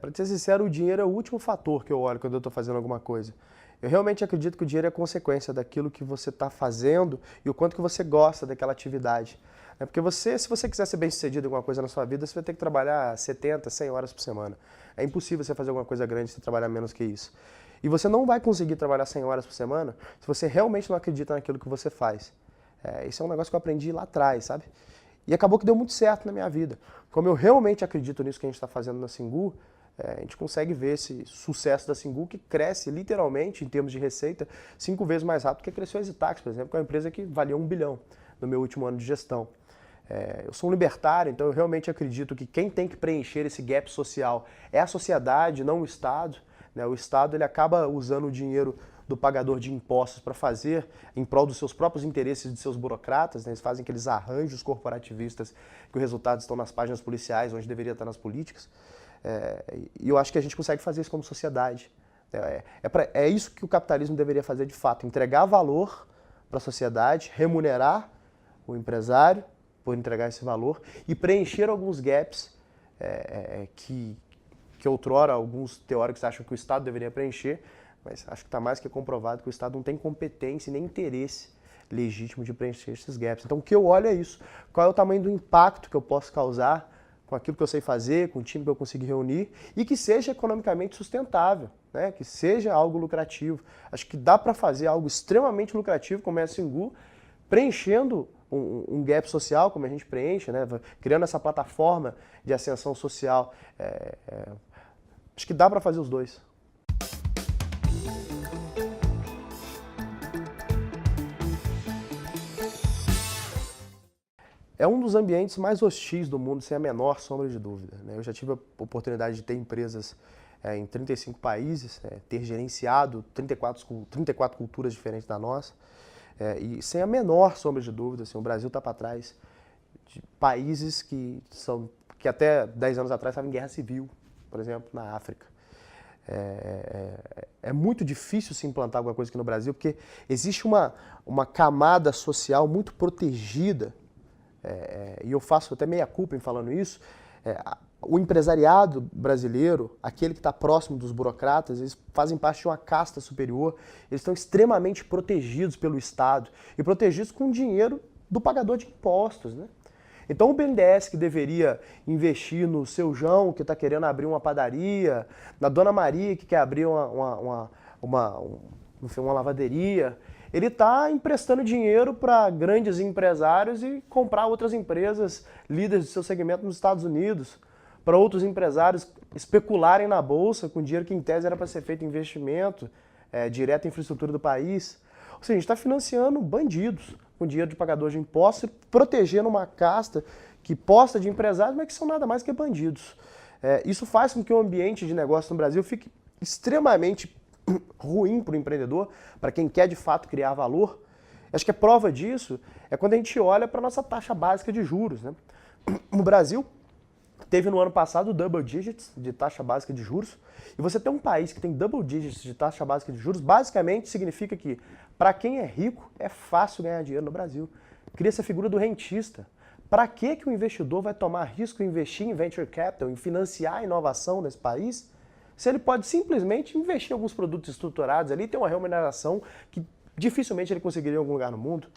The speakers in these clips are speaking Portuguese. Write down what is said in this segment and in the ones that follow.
para ser sincero, o dinheiro é o último fator que eu olho quando eu estou fazendo alguma coisa. Eu realmente acredito que o dinheiro é consequência daquilo que você está fazendo e o quanto que você gosta daquela atividade. Porque se você quiser ser bem-sucedido em alguma coisa na sua vida, você vai ter que trabalhar 70, 100 horas por semana. É impossível você fazer alguma coisa grande se trabalhar menos que isso. E você não vai conseguir trabalhar 100 horas por semana se você realmente não acredita naquilo que você faz. Isso é um negócio que eu aprendi lá atrás, sabe? E acabou que deu muito certo na minha vida. Como eu realmente acredito nisso que a gente está fazendo na Singu, a gente consegue ver esse sucesso da Singu que cresce literalmente, em termos de receita, 5 vezes mais rápido que cresceu a EasyTax, por exemplo, que é uma empresa que valia 1 bilhão no meu último ano de gestão. Eu sou um libertário, então eu realmente acredito que quem tem que preencher esse gap social é a sociedade, não o Estado. O Estado ele acaba usando o dinheiro do pagador de impostos para fazer em prol dos seus próprios interesses e de seus burocratas. Eles fazem aqueles arranjos corporativistas que os resultados estão nas páginas policiais, onde deveria estar nas políticas. E eu acho que a gente consegue fazer isso como sociedade. É isso que o capitalismo deveria fazer de fato, entregar valor para a sociedade, remunerar o empresário por entregar esse valor e preencher alguns gaps que outrora alguns teóricos acham que o Estado deveria preencher, mas acho que está mais que comprovado que o Estado não tem competência e nem interesse legítimo de preencher esses gaps. Então o que eu olho é isso, qual é o tamanho do impacto que eu posso causar com aquilo que eu sei fazer, com o time que eu consegui reunir e que seja economicamente sustentável, que seja algo lucrativo. Acho que dá para fazer algo extremamente lucrativo como é a Singu, preenchendo um gap social, como a gente preenche, criando essa plataforma de ascensão social. Acho que dá para fazer os dois. É um dos ambientes mais hostis do mundo, sem a menor sombra de dúvida. Eu já tive a oportunidade de ter empresas em 35 países, ter gerenciado 34 culturas diferentes da nossa, e sem a menor sombra de dúvida, o Brasil está para trás de países que até 10 anos atrás estavam em guerra civil, por exemplo, na África. É muito difícil se implantar alguma coisa aqui no Brasil, porque existe uma camada social muito protegida, e eu faço até meia culpa em falando isso. O empresariado brasileiro, aquele que está próximo dos burocratas, eles fazem parte de uma casta superior, eles estão extremamente protegidos pelo Estado e protegidos com o dinheiro do pagador de impostos, Então o BNDES que deveria investir no Seu João, que está querendo abrir uma padaria, na Dona Maria, que quer abrir uma lavanderia, ele está emprestando dinheiro para grandes empresários e comprar outras empresas líderes do seu segmento nos Estados Unidos, para outros empresários especularem na bolsa com dinheiro que em tese era para ser feito investimento direto em infraestrutura do país. Ou seja, a gente está financiando bandidos com dinheiro de pagador de impostos e protegendo uma casta que posta de empresários, mas que são nada mais que bandidos. Isso faz com que o ambiente de negócio no Brasil fique extremamente ruim para o empreendedor, para quem quer de fato criar valor. Acho que a prova disso é quando a gente olha para a nossa taxa básica de juros. O Brasil teve no ano passado double digits de taxa básica de juros, e você ter um país que tem double digits de taxa básica de juros, basicamente significa que, para quem é rico, é fácil ganhar dinheiro no Brasil. Cria-se a figura do rentista. Para que o investidor vai tomar risco em investir em venture capital, em financiar a inovação nesse país, se ele pode simplesmente investir em alguns produtos estruturados ali e ter uma remuneração que dificilmente ele conseguiria em algum lugar no mundo?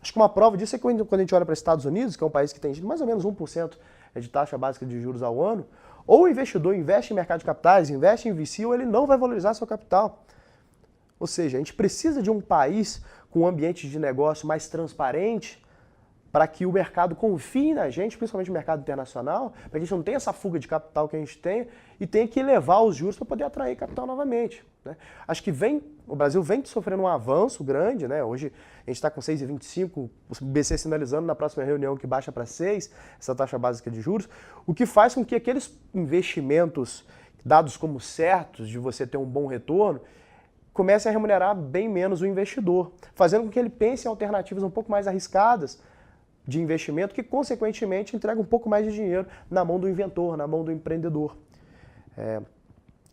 Acho que uma prova disso é que quando a gente olha para os Estados Unidos, que é um país que tem mais ou menos 1% de taxa básica de juros ao ano, ou o investidor investe em mercado de capitais, investe em VC, ou ele não vai valorizar seu capital. Ou seja, a gente precisa de um país com um ambiente de negócio mais transparente para que o mercado confie na gente, principalmente o mercado internacional, para que a gente não tenha essa fuga de capital que a gente tem e tenha que elevar os juros para poder atrair capital novamente. Acho que o Brasil vem sofrendo um avanço grande, Hoje a gente está com 6,25, o BC sinalizando na próxima reunião que baixa para 6, essa taxa básica de juros, o que faz com que aqueles investimentos dados como certos de você ter um bom retorno comecem a remunerar bem menos o investidor, fazendo com que ele pense em alternativas um pouco mais arriscadas de investimento que, consequentemente, entrega um pouco mais de dinheiro na mão do inventor, na mão do empreendedor.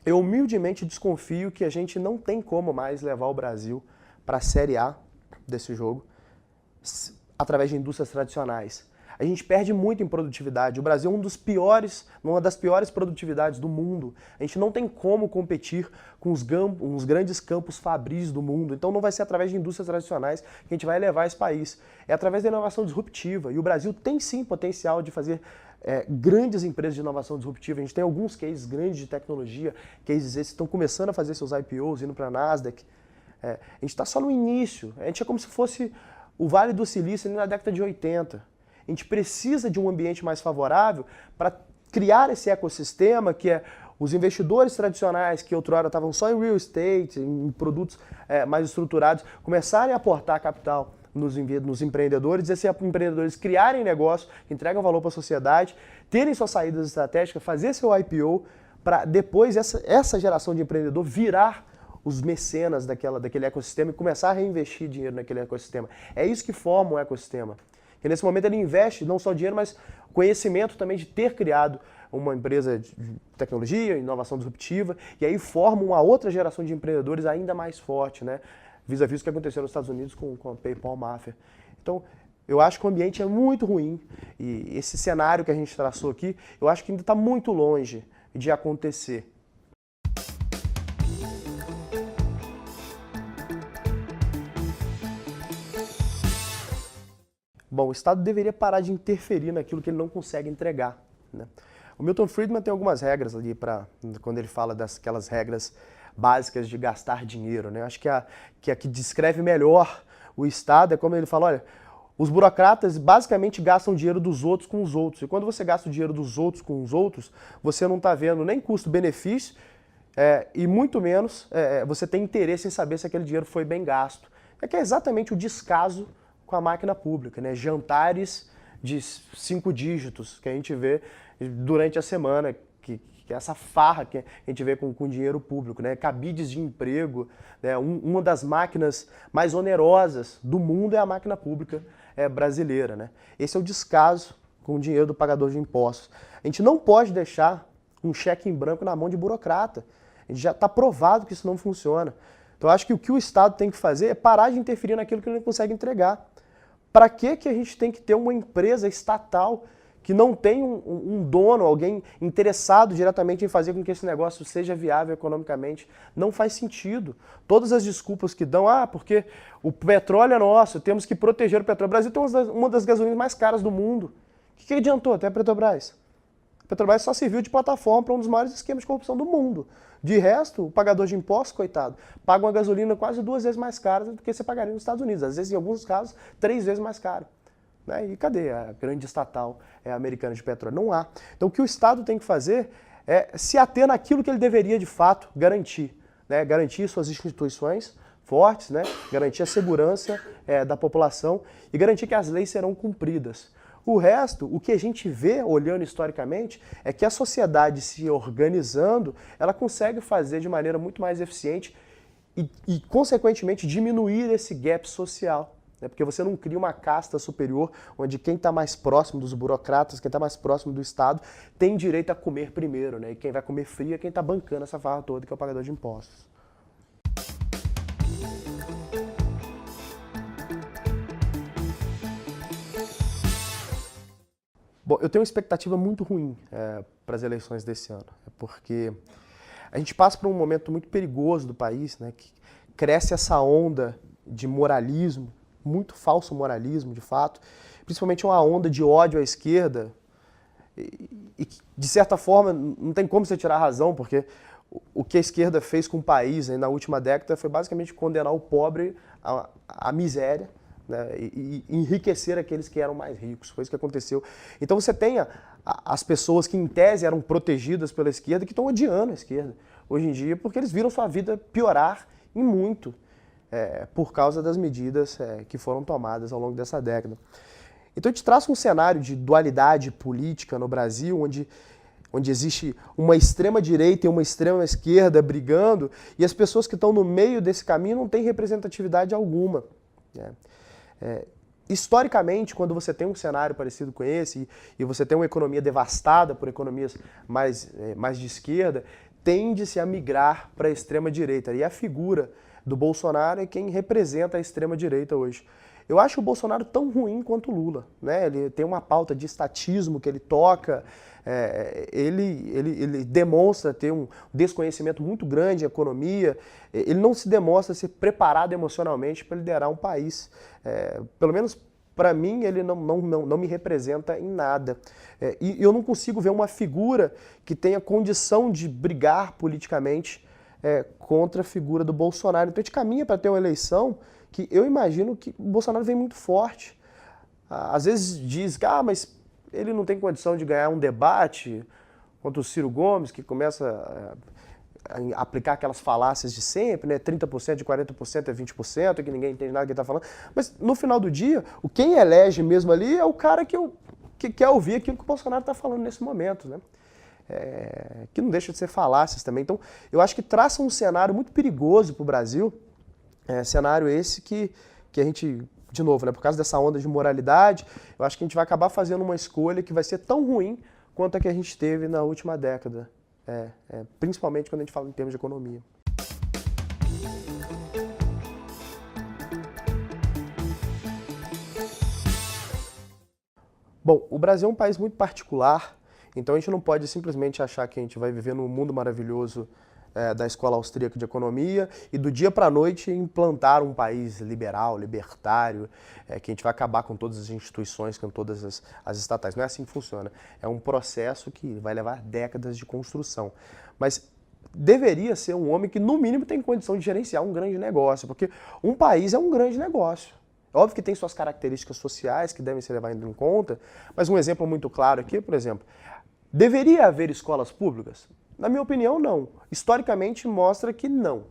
Eu humildemente desconfio que a gente não tem como mais levar o Brasil para a Série A desse jogo através de indústrias tradicionais. a gente perde muito em produtividade. O Brasil é uma das piores produtividades do mundo. A gente não tem como competir com os grandes campos fabris do mundo. Então não vai ser através de indústrias tradicionais que a gente vai elevar esse país. É através da inovação disruptiva. E o Brasil tem sim potencial de fazer grandes empresas de inovação disruptiva. A gente tem alguns cases grandes de tecnologia, cases esses que estão começando a fazer seus IPOs, indo para a Nasdaq. A gente está só no início. A gente é como se fosse o Vale do Silício ali na década de 80. A gente precisa de um ambiente mais favorável para criar esse ecossistema que é os investidores tradicionais que outrora estavam só em real estate, em produtos mais estruturados, começarem a aportar capital nos empreendedores, e esses empreendedores criarem negócios que entregam valor para a sociedade, terem suas saídas estratégicas, fazer seu IPO, para depois essa geração de empreendedor virar os mecenas daquele ecossistema e começar a reinvestir dinheiro naquele ecossistema. É isso que forma um ecossistema. E nesse momento ele investe não só dinheiro, mas conhecimento também de ter criado uma empresa de tecnologia, inovação disruptiva, e aí forma uma outra geração de empreendedores ainda mais forte, né? Vis-a-vis o que aconteceu nos Estados Unidos com a PayPal Mafia. Então, eu acho que o ambiente é muito ruim, e esse cenário que a gente traçou aqui, eu acho que ainda está muito longe de acontecer. Bom, o Estado deveria parar de interferir naquilo que ele não consegue entregar, né? O Milton Friedman tem algumas regras ali quando ele fala daquelas regras básicas de gastar dinheiro, né? Acho que a que descreve melhor o Estado é como ele fala, olha, os burocratas basicamente gastam dinheiro dos outros com os outros. E quando você gasta o dinheiro dos outros com os outros, você não está vendo nem custo-benefício e muito menos você tem interesse em saber se aquele dinheiro foi bem gasto. É que é exatamente o descaso com a máquina pública, né? Jantares de 5 dígitos que a gente vê durante a semana, que é essa farra que a gente vê com dinheiro público, né? Cabides de emprego, né? Uma das máquinas mais onerosas do mundo é a máquina pública brasileira, né? Esse é o descaso com o dinheiro do pagador de impostos. A gente não pode deixar um cheque em branco na mão de burocrata. A gente já está provado que isso não funciona. Então, eu acho que o que o Estado tem que fazer é parar de interferir naquilo que ele não consegue entregar. Para que a gente tem que ter uma empresa estatal que não tem um dono, alguém interessado diretamente em fazer com que esse negócio seja viável economicamente? Não faz sentido. Todas as desculpas que dão, porque o petróleo é nosso, temos que proteger o petróleo. O Brasil tem uma das gasolinas mais caras do mundo. O que adiantou até a Petrobras? A Petrobras só serviu de plataforma para um dos maiores esquemas de corrupção do mundo. De resto, o pagador de impostos, coitado, paga uma gasolina quase 2 vezes mais cara do que você pagaria nos Estados Unidos. Às vezes, em alguns casos, 3 vezes mais caro. Né? E cadê a grande estatal americana de petróleo? Não há. Então, o que o Estado tem que fazer é se ater naquilo que ele deveria, de fato, garantir. Né? Garantir suas instituições fortes, né? Garantir a segurança da população e garantir que as leis serão cumpridas. O resto, o que a gente vê, olhando historicamente, é que a sociedade se organizando, ela consegue fazer de maneira muito mais eficiente e consequentemente, diminuir esse gap social. Né? Porque você não cria uma casta superior, onde quem está mais próximo dos burocratas, quem está mais próximo do Estado, tem direito a comer primeiro. Né? E quem vai comer frio é quem está bancando essa farra toda, que é o pagador de impostos. Bom, eu tenho uma expectativa muito ruim para as eleições desse ano, porque a gente passa por um momento muito perigoso do país, né, que cresce essa onda de moralismo, muito falso moralismo, de fato, principalmente uma onda de ódio à esquerda, e de certa forma não tem como você tirar a razão, porque o que a esquerda fez com o país na última década foi basicamente condenar o pobre à miséria, né, e enriquecer aqueles que eram mais ricos. Foi isso que aconteceu. Então você tem as pessoas que em tese eram protegidas pela esquerda que estão odiando a esquerda hoje em dia porque eles viram sua vida piorar e muito por causa das medidas que foram tomadas ao longo dessa década. Então a gente traz um cenário de dualidade política no Brasil, onde existe uma extrema direita e uma extrema esquerda brigando, e as pessoas que estão no meio desse caminho não têm representatividade alguma. Né? Historicamente, quando você tem um cenário parecido com esse e você tem uma economia devastada por economias mais de esquerda, tende-se a migrar para a extrema-direita. E a figura do Bolsonaro é quem representa a extrema-direita hoje. Eu acho o Bolsonaro tão ruim quanto o Lula, né? Ele tem uma pauta de estatismo que ele toca, ele demonstra ter um desconhecimento muito grande em economia, ele não se demonstra ser preparado emocionalmente para liderar um país. Pelo menos para mim, ele não me representa em nada. E eu não consigo ver uma figura que tenha condição de brigar politicamente contra a figura do Bolsonaro. Então a gente caminha para ter uma eleição que eu imagino que o Bolsonaro vem muito forte. Às vezes diz que mas ele não tem condição de ganhar um debate contra o Ciro Gomes, que começa a aplicar aquelas falácias de sempre, né? 30% de 40% é 20%, que ninguém entende nada que ele está falando. Mas no final do dia, quem elege mesmo ali é o cara que quer ouvir aquilo que o Bolsonaro está falando nesse momento, né? Que não deixa de ser falácias também. Então, eu acho que traça um cenário muito perigoso para o Brasil, cenário esse que a gente, de novo, né, por causa dessa onda de moralidade, eu acho que a gente vai acabar fazendo uma escolha que vai ser tão ruim quanto a que a gente teve na última década, principalmente quando a gente fala em termos de economia. Bom, o Brasil é um país muito particular, então a gente não pode simplesmente achar que a gente vai viver num mundo maravilhoso da Escola Austríaca de Economia e do dia para a noite implantar um país liberal, libertário, que a gente vai acabar com todas as instituições, com todas as estatais. Não é assim que funciona. É um processo que vai levar décadas de construção. Mas deveria ser um homem que, no mínimo, tem condição de gerenciar um grande negócio, porque um país é um grande negócio. Óbvio que tem suas características sociais que devem ser levadas em conta, mas um exemplo muito claro aqui, por exemplo, deveria haver escolas públicas? Na minha opinião, não. Historicamente, mostra que não.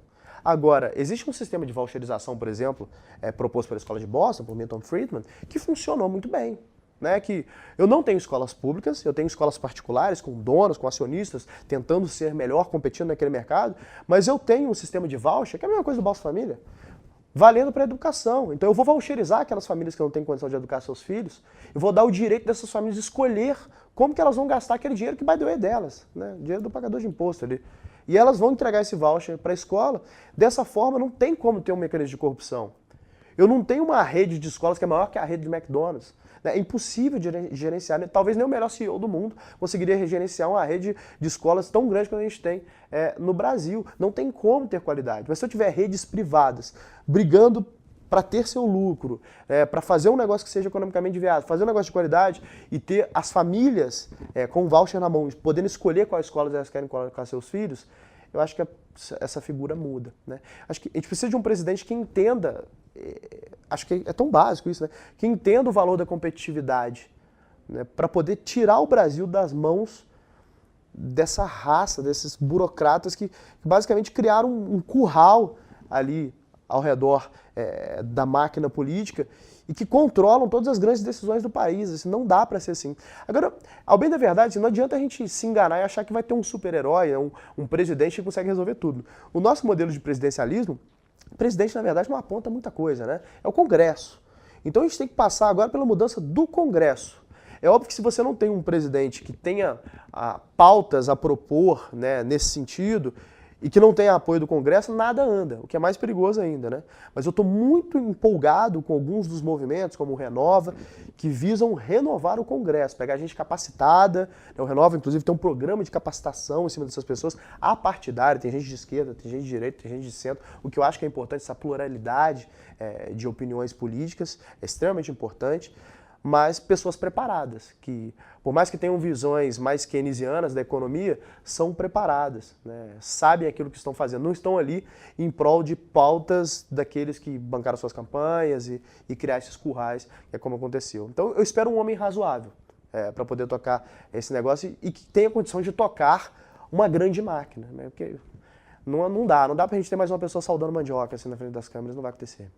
Agora, existe um sistema de voucherização, por exemplo, proposto pela Escola de Boston, por Milton Friedman, que funcionou muito bem. Né? Que eu não tenho escolas públicas, eu tenho escolas particulares, com donos, com acionistas, tentando ser melhor, competindo naquele mercado, mas eu tenho um sistema de voucher, que é a mesma coisa do Bolsa Família, valendo para a educação. Então eu vou voucherizar aquelas famílias que não têm condição de educar seus filhos, e vou dar o direito dessas famílias de escolher como que elas vão gastar aquele dinheiro que, by the way, é delas, né? Dinheiro do pagador de imposto ali. E elas vão entregar esse voucher para a escola. Dessa forma, não tem como ter um mecanismo de corrupção. Eu não tenho uma rede de escolas que é maior que a rede de McDonald's. É impossível de gerenciar, né? Talvez nem o melhor CEO do mundo conseguiria gerenciar uma rede de escolas tão grande quanto a gente tem no Brasil. Não tem como ter qualidade. Mas se eu tiver redes privadas brigando para ter seu lucro, para fazer um negócio que seja economicamente viável, fazer um negócio de qualidade e ter as famílias com o voucher na mão, podendo escolher quais escolas elas querem colocar seus filhos, eu acho que essa figura muda. Né? Acho que a gente precisa de um presidente que entenda, acho que é tão básico isso, né? Que entenda o valor da competitividade, né? Para poder tirar o Brasil das mãos dessa raça, desses burocratas que basicamente criaram um curral ali ao redor da máquina política e que controlam todas as grandes decisões do país. Assim, não dá para ser assim. Agora, ao bem da verdade, não adianta a gente se enganar e achar que vai ter um super-herói, um presidente que consegue resolver tudo. O nosso modelo de presidencialismo, o presidente, na verdade, não aponta muita coisa, né? É o Congresso. Então a gente tem que passar agora pela mudança do Congresso. É óbvio que se você não tem um presidente que tenha pautas a propor, né, nesse sentido, e que não tenha apoio do Congresso, nada anda, o que é mais perigoso ainda, né? Mas eu estou muito empolgado com alguns dos movimentos, como o Renova, que visam renovar o Congresso, pegar gente capacitada, né? O Renova, inclusive, tem um programa de capacitação em cima dessas pessoas, apartidário, tem gente de esquerda, tem gente de direita, tem gente de centro, o que eu acho que é importante, essa pluralidade de opiniões políticas, é extremamente importante, mas pessoas preparadas, que por mais que tenham visões mais keynesianas da economia, são preparadas, né? Sabem aquilo que estão fazendo, não estão ali em prol de pautas daqueles que bancaram suas campanhas e criar esses currais, que é como aconteceu. Então eu espero um homem razoável para poder tocar esse negócio e que tenha condição de tocar uma grande máquina, né? Porque não dá pra gente ter mais uma pessoa saudando mandioca assim na frente das câmeras, não vai acontecer.